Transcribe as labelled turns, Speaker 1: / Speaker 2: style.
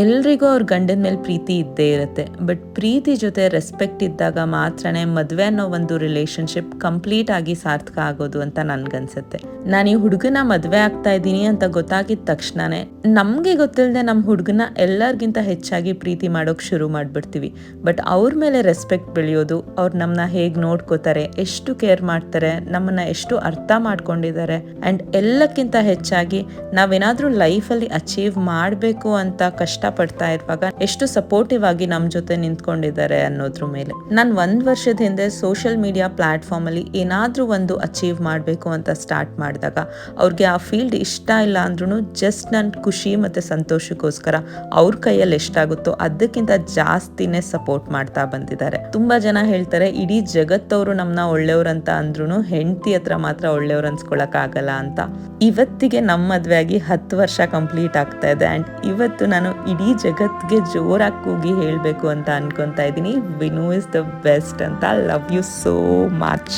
Speaker 1: ಎಲ್ರಿಗೂ ಅವ್ರ ಗಂಡನ ಮೇಲೆ ಪ್ರೀತಿ ಇದ್ದೇ ಇರುತ್ತೆ, ಬಟ್ ಪ್ರೀತಿ ಜೊತೆ ರೆಸ್ಪೆಕ್ಟ್ ಇದ್ದಾಗ ಮಾತ್ರನೇ ಮದುವೆ ಅನ್ನೋ ಒಂದು ರಿಲೇಶನ್ಶಿಪ್ ಕಂಪ್ಲೀಟ್ ಆಗಿ ಸಾರ್ಥಕ ಆಗೋದು ಅಂತ ನನ್ಗನ್ಸುತ್ತೆ. ನಾನು ಈ ಹುಡುಗನ ಮದುವೆ ಆಗ್ತಾ ಇದ್ದೀನಿ ಅಂತ ಗೊತ್ತಾಗಿದ ತಕ್ಷಣನೇ ನಮಗೆ ಗೊತ್ತಿಲ್ಲದೆ ನಮ್ಮ ಹುಡುಗನ ಎಲ್ಲರಿಗಿಂತ ಹೆಚ್ಚಾಗಿ ಪ್ರೀತಿ ಮಾಡೋಕೆ ಶುರು ಮಾಡಿಬಿಡ್ತೀವಿ. ಬಟ್ ಅವ್ರ ಮೇಲೆ ರೆಸ್ಪೆಕ್ಟ್ ಬೆಳೆಯೋದು, ಅವ್ರು ನಮ್ಮನ್ನ ಹೇಗೆ ನೋಡ್ಕೋತಾರೆ, ಎಷ್ಟು ಕೇರ್ ಮಾಡ್ತಾರೆ, ನಮ್ಮನ್ನ ಎಷ್ಟು ಅರ್ಥ ಮಾಡ್ಕೊಂಡಿದ್ದಾರೆ, ಆ್ಯಂಡ್ ಎಲ್ಲಕ್ಕಿಂತ ಹೆಚ್ಚಾಗಿ ನಾವೇನಾದರೂ ಲೈಫಲ್ಲಿ ಅಚೀವ್ ಮಾಡಬೇಕು ಅಂತ ಕಷ್ಟಪಡ್ತಾ ಇರುವಾಗ ಎಷ್ಟು ಸಪೋರ್ಟಿವ್ ಆಗಿ ನಮ್ಮ ಜೊತೆ ನಿಂತ್ಕೊಂಡಿದ್ದಾರೆ ಅನ್ನೋದ್ರ ಮೇಲೆ. ನಾನು 1 ವರ್ಷದ ಹಿಂದೆ ಸೋಷಿಯಲ್ ಮೀಡಿಯಾ ಪ್ಲಾಟ್ಫಾರ್ಮ್ ಅಲ್ಲಿ ಏನಾದ್ರೂ ಒಂದು ಅಚೀವ್ ಮಾಡಬೇಕು ಅಂತ ಸ್ಟಾರ್ಟ್ ಮಾಡಿದಾಗ ಅವ್ರಿಗೆ ಆ ಫೀಲ್ಡ್ ಇಷ್ಟ ಇಲ್ಲ ಅಂದ್ರೂ ಜಸ್ಟ್ ನನ್ನ ಖುಷಿ ಮತ್ತೆ ಸಂತೋಷಕ್ಕೋಸ್ಕರ ಅವ್ರ ಕೈಯಲ್ಲಿ ಎಷ್ಟಾಗುತ್ತೋ ಅದಕ್ಕಿಂತ ಜಾಸ್ತಿನೇ ಸಪೋರ್ಟ್ ಮಾಡ್ತಾ ಬಂದಿದ್ದಾರೆ. ತುಂಬಾ ಜನ ಹೇಳ್ತಾರೆ ಇಡೀ ಜಗತ್ತವರು ನಮ್ಮನ್ನ ಒಳ್ಳೆಯವ್ರಂತ ಅಂದ್ರೂ ಹೆಂಡತಿ ಹತ್ರ ಮಾತ್ರ ಒಳ್ಳೆಯವ್ರು ಅನ್ಸ್ಕೊಳಕ್ ಆಗಲ್ಲ ಅಂತ. ಇವತ್ತಿಗೆ ನಮ್ಮ ಮದುವೆ ಆಗಿ 10 ವರ್ಷ ಕಂಪ್ಲೀಟ್ ಆಗ್ತಾ ಇದೆ, ಆ್ಯಂಡ್ ಇವತ್ತು ನಾನು ಇಡೀ ಜಗತ್ಗೆ ಜೋರಾಗಿ ಕೂಗಿ ಹೇಳಬೇಕು ಅಂತ ಅನ್ಕೊತಾ ಇದ್ದೀನಿ, ವಿನು ಇಸ್ ದ ಬೆಸ್ಟ್ ಅಂತ. Love you so much.